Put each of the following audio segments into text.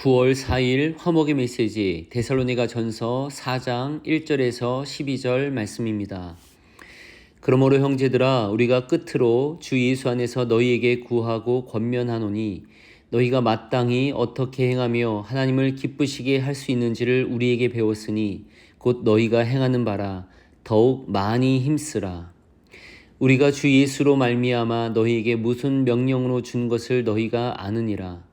9월 4일 화목의 메시지 데살로니가 전서 4장 1절에서 12절 말씀입니다. 그러므로 형제들아 우리가 끝으로 주 예수 안에서 너희에게 구하고 권면하노니 너희가 마땅히 어떻게 행하며 하나님을 기쁘시게 할 수 있는지를 우리에게 배웠으니 곧 너희가 행하는 바라 더욱 많이 힘쓰라. 우리가 주 예수로 말미암아 너희에게 무슨 명령으로 준 것을 너희가 아느니라.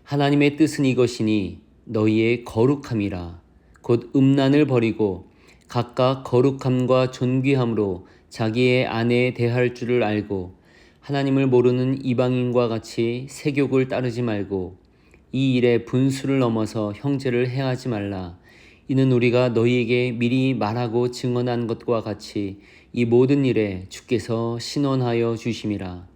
하나님의 뜻은 이것이니 너희의 거룩함이라. 곧 음란을 버리고 각각 거룩함과 존귀함으로 자기의 아내에 대할 줄을 알고 하나님을 모르는 이방인과 같이 세욕을 따르지 말고 이 일에 분수를 넘어서 형제를 해하지 말라. 이는 우리가 너희에게 미리 말하고 증언한 것과 같이 이 모든 일에 주께서 신원하여 주심이라.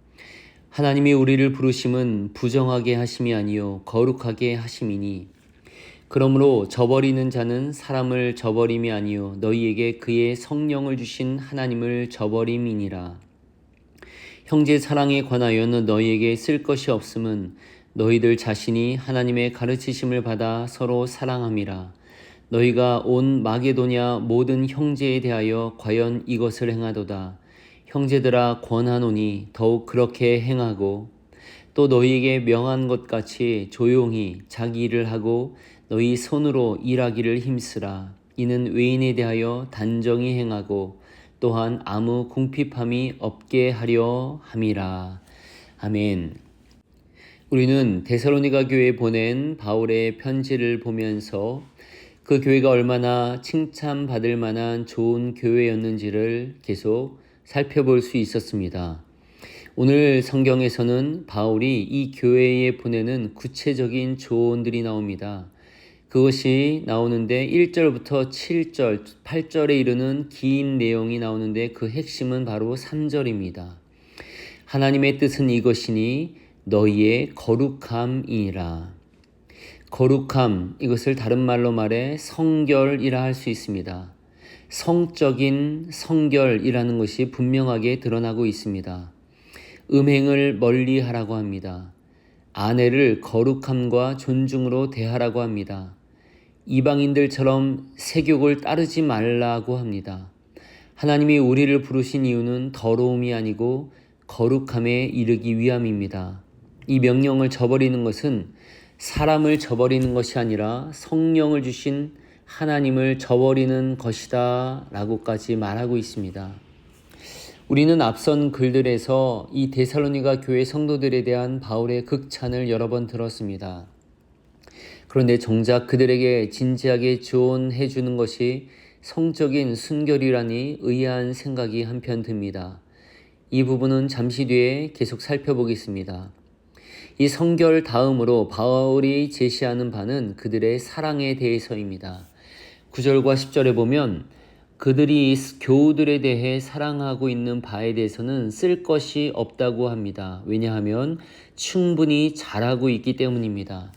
하나님이 우리를 부르심은 부정하게 하심이 아니요 거룩하게 하심이니 그러므로 저버리는 자는 사람을 저버림이 아니요 너희에게 그의 성령을 주신 하나님을 저버림이니라. 형제 사랑에 관하여는 너희에게 쓸 것이 없음은 너희들 자신이 하나님의 가르치심을 받아 서로 사랑함이라. 너희가 온 마게도냐 모든 형제에 대하여 과연 이것을 행하도다. 형제들아 권하노니 더욱 그렇게 행하고 또 너희에게 명한 것 같이 조용히 자기 일을 하고 너희 손으로 일하기를 힘쓰라. 이는 외인에 대하여 단정히 행하고 또한 아무 궁핍함이 없게 하려 함이라. 아멘. 우리는 데살로니가 교회에 보낸 바울의 편지를 보면서 그 교회가 얼마나 칭찬받을 만한 좋은 교회였는지를 계속 살펴볼 수 있었습니다. 오늘 성경에서는 바울이 이 교회에 보내는 구체적인 조언들이 나옵니다. 그것이 나오는데 1절부터 7절, 8절에 이르는 긴 내용이 나오는데 그 핵심은 바로 3절입니다. 하나님의 뜻은 이것이니 너희의 거룩함이니라. 거룩함, 이것을 다른 말로 말해 성결이라 할 수 있습니다. 성적인 성결이라는 것이 분명하게 드러나고 있습니다. 음행을 멀리하라고 합니다. 아내를 거룩함과 존중으로 대하라고 합니다. 이방인들처럼 세욕을 따르지 말라고 합니다. 하나님이 우리를 부르신 이유는 더러움이 아니고 거룩함에 이르기 위함입니다. 이 명령을 저버리는 것은 사람을 저버리는 것이 아니라 성령을 주신 하나님을 저버리는 것이다 라고까지 말하고 있습니다. 우리는 앞선 글들에서 이 데살로니가 교회 성도들에 대한 바울의 극찬을 여러 번 들었습니다. 그런데 정작 그들에게 진지하게 조언해 주는 것이 성적인 순결이라니 의아한 생각이 한편 듭니다. 이 부분은 잠시 뒤에 계속 살펴보겠습니다. 이 성결 다음으로 바울이 제시하는 바는 그들의 사랑에 대해서입니다. 9절과 10절에 보면 그들이 교우들에 대해 사랑하고 있는 바에 대해서는 쓸 것이 없다고 합니다. 왜냐하면 충분히 잘하고 있기 때문입니다.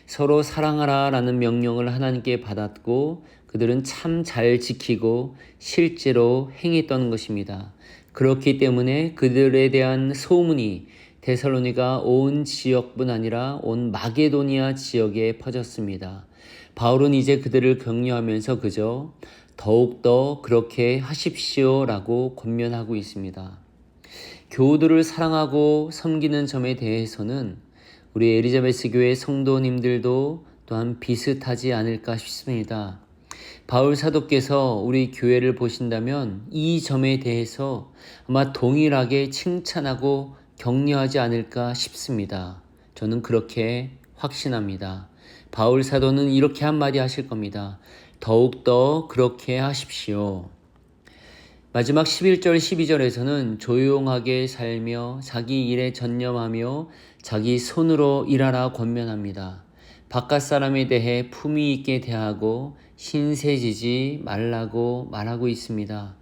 서로 사랑하라 라는 명령을 하나님께 받았고 그들은 참 잘 지키고 실제로 행했던 것입니다. 그렇기 때문에 그들에 대한 소문이 데살로니가 온 지역뿐 아니라 온 마게도니아 지역에 퍼졌습니다. 바울은 이제 그들을 격려하면서 그저 더욱더 그렇게 하십시오 라고 권면하고 있습니다. 교우들을 사랑하고 섬기는 점에 대해서는 우리 에리자베스 교회 성도님들도 또한 비슷하지 않을까 싶습니다. 바울 사도께서 우리 교회를 보신다면 이 점에 대해서 아마 동일하게 칭찬하고 격려하지 않을까 싶습니다. 저는 그렇게 확신합니다. 바울 사도는 이렇게 한마디 하실 겁니다. 더욱더 그렇게 하십시오. 마지막 11절 12절에서는 조용하게 살며 자기 일에 전념하며 자기 손으로 일하라 권면합니다. 바깥 사람에 대해 품위 있게 대하고 신세지지 말라고 말하고 있습니다.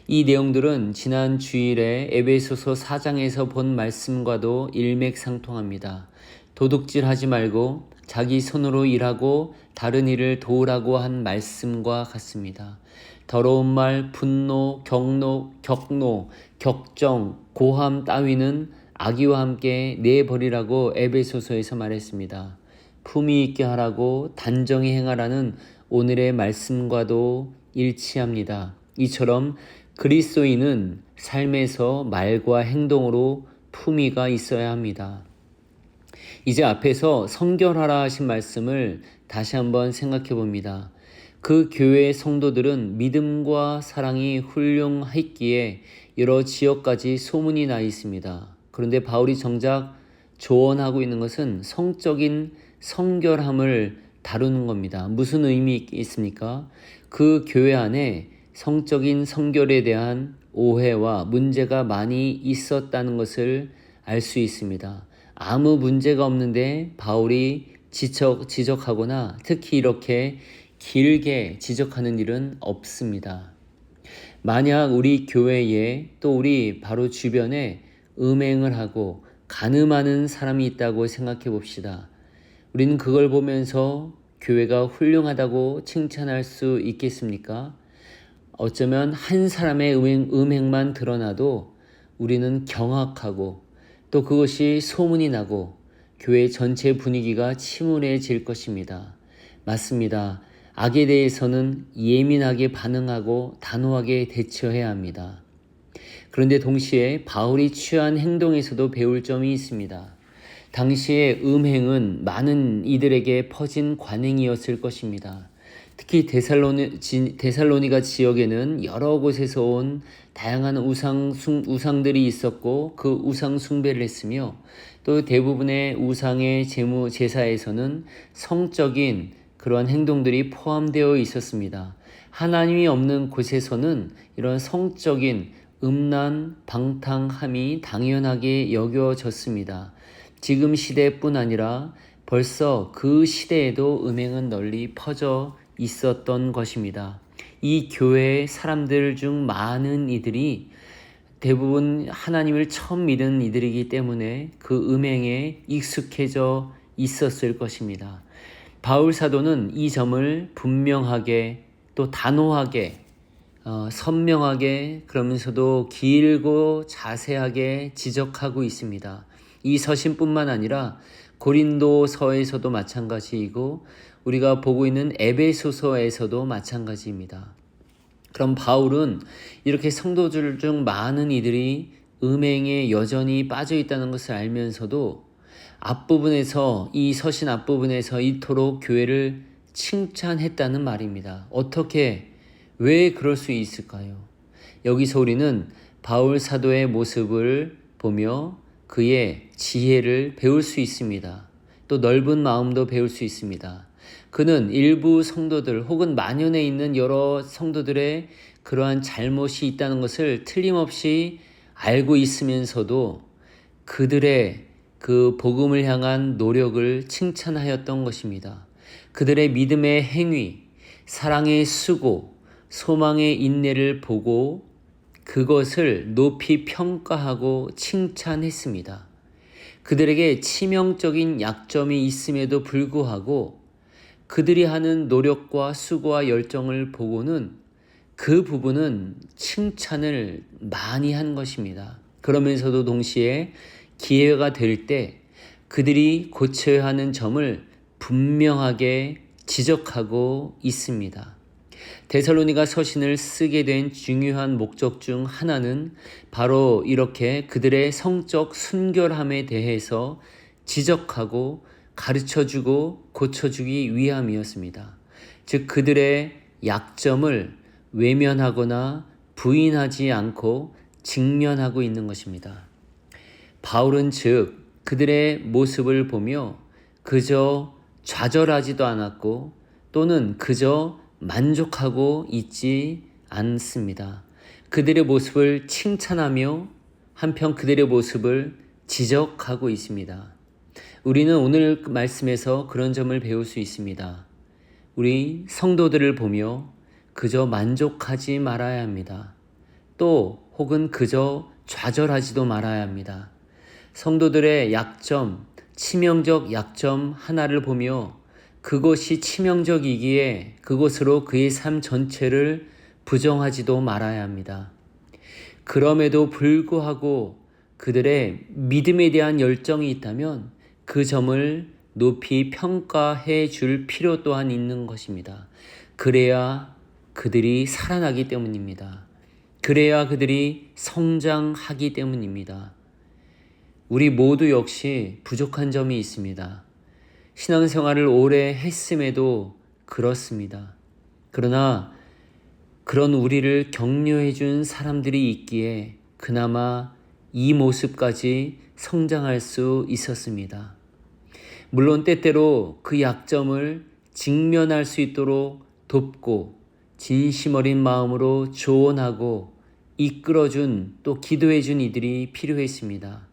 이 내용들은 지난 주일에 에베소서 4장에서 본 말씀과도 일맥상통합니다. 도둑질하지 말고 자기 손으로 일하고 다른 일을 도우라고 한 말씀과 같습니다. 더러운 말, 분노, 격노, 격정, 고함 따위는 악의와 함께 내버리라고 에베소서에서 말했습니다. 품위 있게 하라고 단정히 행하라는 오늘의 말씀과도 일치합니다. 이처럼 그리스도인은 삶에서 말과 행동으로 품위가 있어야 합니다. 이제 앞에서 성결하라 하신 말씀을 다시 한번 생각해 봅니다. 그 교회의 성도들은 믿음과 사랑이 훌륭했기에 여러 지역까지 소문이 나 있습니다. 그런데 바울이 정작 조언하고 있는 것은 성적인 성결함을 다루는 겁니다. 무슨 의미 있습니까? 그 교회 안에 성적인 성결에 대한 오해와 문제가 많이 있었다는 것을 알 수 있습니다. 아무 문제가 없는데 바울이 지적하거나 특히 이렇게 길게 지적하는 일은 없습니다. 만약 우리 교회에 또 우리 바로 주변에 음행을 하고 간음하는 사람이 있다고 생각해 봅시다. 우리는 그걸 보면서 교회가 훌륭하다고 칭찬할 수 있겠습니까? 어쩌면 한 사람의 음행만 드러나도 우리는 경악하고 또 그것이 소문이 나고 교회 전체 분위기가 침울해질 것입니다. 맞습니다. 악에 대해서는 예민하게 반응하고 단호하게 대처해야 합니다. 그런데 동시에 바울이 취한 행동에서도 배울 점이 있습니다. 당시의 음행은 많은 이들에게 퍼진 관행이었을 것입니다. 특히 데살로니가 지역에는 여러 곳에서 온 다양한 우상들이 있었고 그 우상 숭배를 했으며 또 대부분의 우상의 제사에서는 성적인 그러한 행동들이 포함되어 있었습니다. 하나님이 없는 곳에서는 이런 성적인 음란, 방탕함이 당연하게 여겨졌습니다. 지금 시대뿐 아니라 벌써 그 시대에도 음행은 널리 퍼져 있었던 것입니다. 이 교회의 사람들 중 많은 이들이 대부분 하나님을 처음 믿은 이들이기 때문에 그 음행에 익숙해져 있었을 것입니다. 바울 사도는 이 점을 분명하게 또 단호하게 선명하게 그러면서도 길고 자세하게 지적하고 있습니다. 이 서신뿐만 아니라 고린도서에서도 마찬가지이고 우리가 보고 있는 에베소서에서도 마찬가지입니다. 그럼 바울은 이렇게 성도들 중 많은 이들이 음행에 여전히 빠져 있다는 것을 알면서도 앞부분에서 이 서신 앞부분에서 이토록 교회를 칭찬했다는 말입니다. 어떻게 왜 그럴 수 있을까요? 여기서 우리는 바울 사도의 모습을 보며 그의 지혜를 배울 수 있습니다. 또 넓은 마음도 배울 수 있습니다. 그는 일부 성도들 혹은 만연해 있는 여러 성도들의 그러한 잘못이 있다는 것을 틀림없이 알고 있으면서도 그들의 그 복음을 향한 노력을 칭찬하였던 것입니다. 그들의 믿음의 행위, 사랑의 수고, 소망의 인내를 보고 그것을 높이 평가하고 칭찬했습니다. 그들에게 치명적인 약점이 있음에도 불구하고 그들이 하는 노력과 수고와 열정을 보고는 그 부분은 칭찬을 많이 한 것입니다. 그러면서도 동시에 기회가 될 때 그들이 고쳐야 하는 점을 분명하게 지적하고 있습니다. 데살로니가 서신을 쓰게 된 중요한 목적 중 하나는 바로 이렇게 그들의 성적 순결함에 대해서 지적하고 가르쳐주고 고쳐주기 위함이었습니다. 즉 그들의 약점을 외면하거나 부인하지 않고 직면하고 있는 것입니다. 바울은 즉 그들의 모습을 보며 그저 좌절하지도 않았고 또는 그저 만족하고 있지 않습니다. 그들의 모습을 칭찬하며 한편 그들의 모습을 지적하고 있습니다. 우리는 오늘 말씀에서 그런 점을 배울 수 있습니다. 우리 성도들을 보며 그저 만족하지 말아야 합니다. 또 혹은 그저 좌절하지도 말아야 합니다. 성도들의 약점, 치명적 약점 하나를 보며 그것이 치명적이기에 그것으로 그의 삶 전체를 부정하지도 말아야 합니다. 그럼에도 불구하고 그들의 믿음에 대한 열정이 있다면 그 점을 높이 평가해 줄 필요 또한 있는 것입니다. 그래야 그들이 살아나기 때문입니다. 그래야 그들이 성장하기 때문입니다. 우리 모두 역시 부족한 점이 있습니다. 신앙생활을 오래 했음에도 그렇습니다. 그러나 그런 우리를 격려해 준 사람들이 있기에 그나마 이 모습까지 성장할 수 있었습니다. 물론 때때로 그 약점을 직면할 수 있도록 돕고 진심 어린 마음으로 조언하고 이끌어준 또 기도해준 이들이 필요했습니다.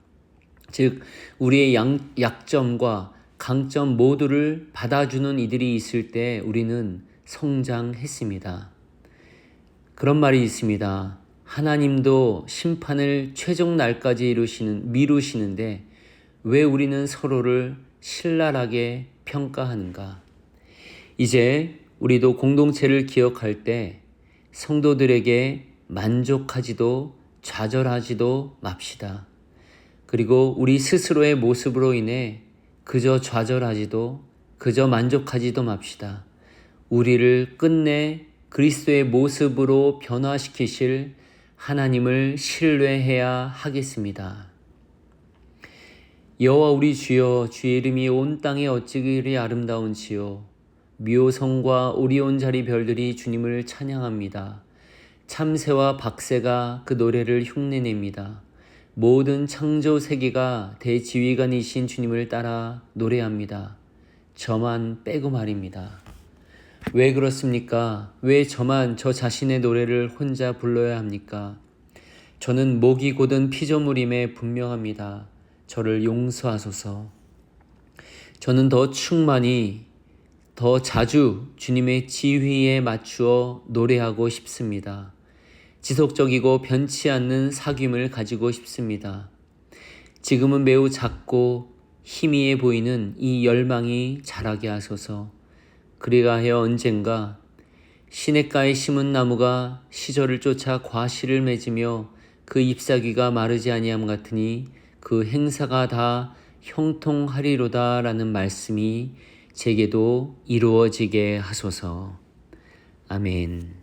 즉 우리의 약점과 강점 모두를 받아주는 이들이 있을 때 우리는 성장했습니다. 그런 말이 있습니다. 하나님도 심판을 최종 날까지 미루시는데 왜 우리는 서로를 신랄하게 평가하는가? 이제 우리도 공동체를 기억할 때 성도들에게 만족하지도 좌절하지도 맙시다. 그리고 우리 스스로의 모습으로 인해 그저 좌절하지도 그저 만족하지도 맙시다. 우리를 끝내 그리스도의 모습으로 변화시키실 하나님을 신뢰해야 하겠습니다. 여호와 우리 주여, 주의 이름이 온 땅에 어찌 그리 아름다운지요. 묘성과 오리온 자리 별들이 주님을 찬양합니다. 참새와 박새가 그 노래를 흉내냅니다. 모든 창조 세계가 대지휘관이신 주님을 따라 노래합니다. 저만 빼고 말입니다. 왜 그렇습니까? 왜 저만 저 자신의 노래를 혼자 불러야 합니까? 저는 목이 곧은 피조물임에 분명합니다. 저를 용서하소서. 저는 더 충만히, 더 자주 주님의 지휘에 맞추어 노래하고 싶습니다. 지속적이고 변치 않는 사귐을 가지고 싶습니다. 지금은 매우 작고 희미해 보이는 이 열망이 자라게 하소서. 그리하여 언젠가 시냇가에 심은 나무가 시절을 쫓아 과실을 맺으며 그 잎사귀가 마르지 아니함 같으니 그 행사가 다 형통하리로다 라는 말씀이 제게도 이루어지게 하소서. 아멘.